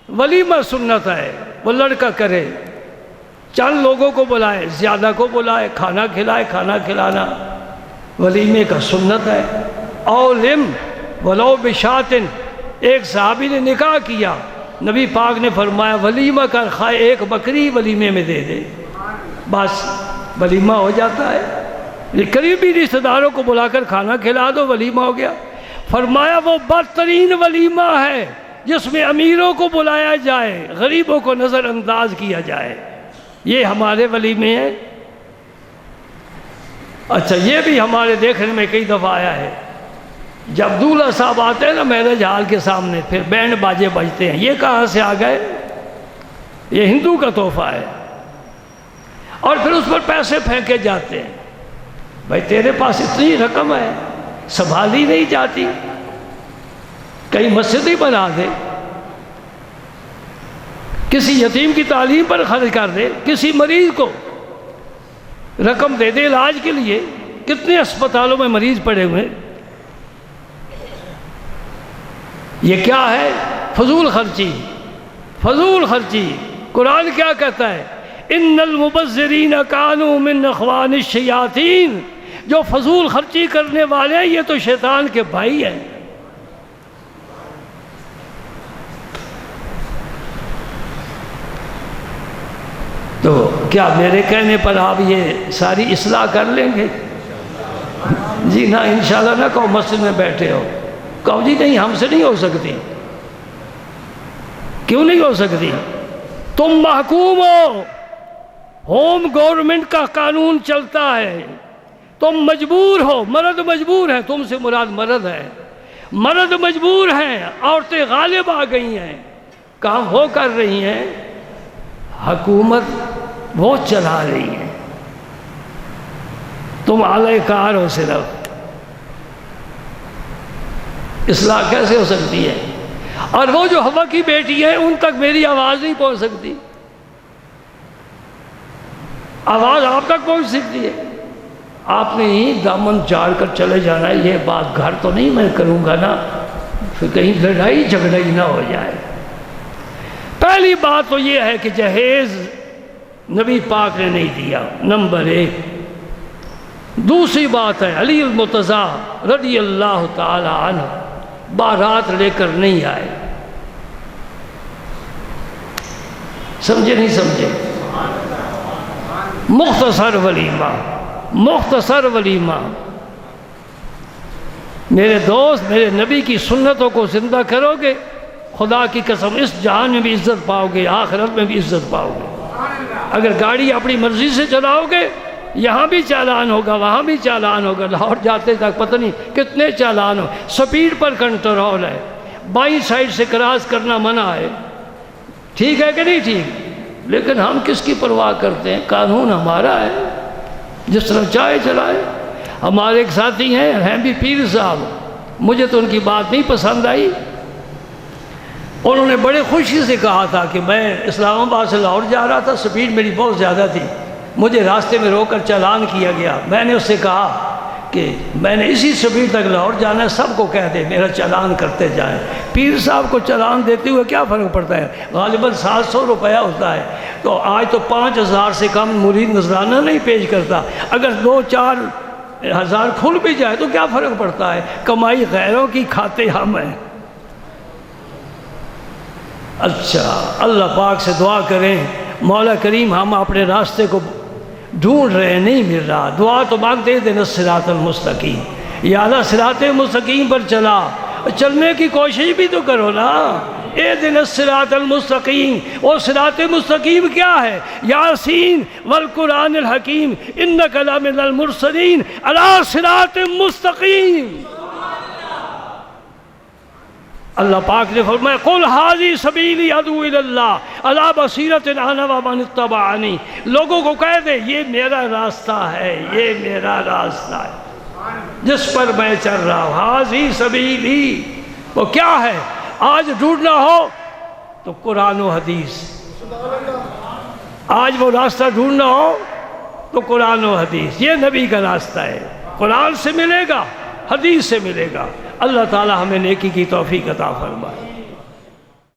ولیمہ سنت ہے، وہ لڑکا کرے، چند لوگوں کو بلائے، زیادہ کو بلائے، کھانا کھلائے. کھانا کھلانا ولیمے کا سنت ہے. اولم ولو بشاتن. ایک صحابی نے نکاح کیا، نبی پاک نے فرمایا ولیمہ کر، خواہ ایک بکری ولیمے میں دے دے، بس ولیمہ ہو جاتا ہے. قریبی رشتہ داروں کو بلا کر کھانا کھلا دو، ولیمہ ہو گیا. فرمایا وہ بدترین ولیمہ ہے جس میں امیروں کو بلایا جائے، غریبوں کو نظر انداز کیا جائے. یہ ہمارے ولیمے ہیں. اچھا یہ بھی ہمارے دیکھنے میں کئی دفعہ آیا ہے، جب دولہا صاحب آتے ہیں نا میرج ہال کے سامنے، پھر بینڈ باجے بجتے ہیں. یہ کہاں سے آ گئے؟ یہ ہندو کا تحفہ ہے. اور پھر اس پر پیسے پھینکے جاتے ہیں. بھائی تیرے پاس اتنی رقم ہے، سنبھالی نہیں جاتی، کئی مسجد ہی بنا دے، کسی یتیم کی تعلیم پر خرچ کر دے، کسی مریض کو رقم دے دے علاج کے لیے. کتنے اسپتالوں میں مریض پڑے ہوئے. یہ کیا ہے؟ فضول خرچی، فضول خرچی. قرآن کیا کہتا ہے؟ ان المبذرین کانوا من اخوان الشیاطین، جو فضول خرچی کرنے والے ہیں یہ تو شیطان کے بھائی ہیں۔ تو کیا میرے کہنے پر آپ یہ ساری اصلاح کر لیں گے؟ جی نہ انشاءاللہ نہ کہو مسجد میں بیٹھے ہو، کہو جی نہیں ہم سے نہیں ہو سکتی۔ کیوں نہیں ہو سکتی؟ تم محکوم ہو، ہوم گورنمنٹ کا قانون چلتا ہے، تم مجبور ہو، مرد مجبور ہے، تم سے مراد مرد ہے، مرد مجبور ہیں، عورتیں غالب آ گئی ہیں، کام وہ کر رہی ہیں، حکومت وہ چلا رہی ہیں، تم اعلی کار ہو صرف۔ اصلاح کیسے ہو سکتی ہے؟ اور وہ جو ہوا کی بیٹی ہیں ان تک میری آواز نہیں پہنچ سکتی، آواز آپ تک پہنچ سکتی ہے، آپ نے ہی دامن چاڑ کر چلے جانا ہے۔ یہ بات گھر تو نہیں میں کروں گا نا، پھر کہیں لڑائی جھگڑا ہی نہ ہو جائے۔ پہلی بات تو یہ ہے کہ جہیز نبی پاک نے نہیں دیا، نمبر 1۔ دوسری بات ہے علی المرتضیٰ رضی اللہ تعالی عنہ بارات لے کر نہیں آئے۔ سمجھے نہیں سمجھے؟ مختصر ولیمہ، مختصر ولیمہ۔ میرے دوست، میرے نبی کی سنتوں کو زندہ کرو گے، خدا کی قسم اس جہان میں بھی عزت پاؤ گے، آخرت میں بھی عزت پاؤ گے۔ اگر گاڑی اپنی مرضی سے چلاؤ گے، یہاں بھی چالان ہوگا، وہاں بھی چالان ہوگا، لاہور جاتے تک پتہ نہیں کتنے چالان ہو۔ سپیڈ پر کنٹرول ہے، بائیں سائڈ سے کراس کرنا منع ہے، ٹھیک ہے کہ نہیں ٹھیک؟ لیکن ہم کس کی پرواہ کرتے ہیں؟ قانون ہمارا ہے، جس طرح چاہے چلائے۔ ہمارے ایک ساتھی ہیں بھی پیر صاحب، مجھے تو ان کی بات نہیں پسند آئی۔ انہوں نے بڑے خوشی سے کہا تھا کہ میں اسلام آباد سے لاہور جا رہا تھا، سپیڈ میری بہت زیادہ تھی، مجھے راستے میں روک کر چالان کیا گیا۔ میں نے اس سے کہا کہ میں نے اسی سپیڈ تک لاہور جانا ہے، سب کو کہہ دے میرا چالان کرتے جائیں۔ پیر صاحب کو چالان دیتے ہوئے کیا فرق پڑتا ہے؟ غالباً 700 روپیہ ہوتا ہے، تو آج تو 5000 سے کم مرید نذرانہ نہیں پیش کرتا۔ اگر 2-4 ہزار کھل بھی جائے تو کیا فرق پڑتا ہے؟ کمائی غیروں کی، کھاتے ہم ہیں۔ اچھا، اللہ پاک سے دعا کریں مولا کریم ہم اپنے راستے کو ڈھونڈ رہے ہیں، نہیں مل رہا، دعا تو مانگتے ہیں دینا صراط المستقیم، یا اللہ صراط مستقیم پر چلنے کی کوشش بھی تو کرو نا۔ اہدنا الصراط المستقیم، اور صراط مستقیم کیا ہے؟ یاسین والقرآن الحکیم انک لمن المرسلین علی صراط مستقیم۔ اللہ پاک نے فرمایا قل ھذی سبیلی ادعو الی اللہ علی بصیرۃ انا ومن اتبعنی، لوگوں کو کہہ دے یہ میرا راستہ ہے، یہ میرا راستہ ہے جس پر میں چل رہا ہوں، ھذی سبیلی۔ وہ کیا ہے؟ آج ڈھونڈنا ہو تو قرآن و حدیث، آج وہ راستہ ڈھونڈنا ہو تو قرآن و حدیث، یہ نبی کا راستہ ہے، قرآن سے ملے گا، حدیث سے ملے گا۔ اللہ تعالی ہمیں نیکی کی توفیق عطا فرمائے۔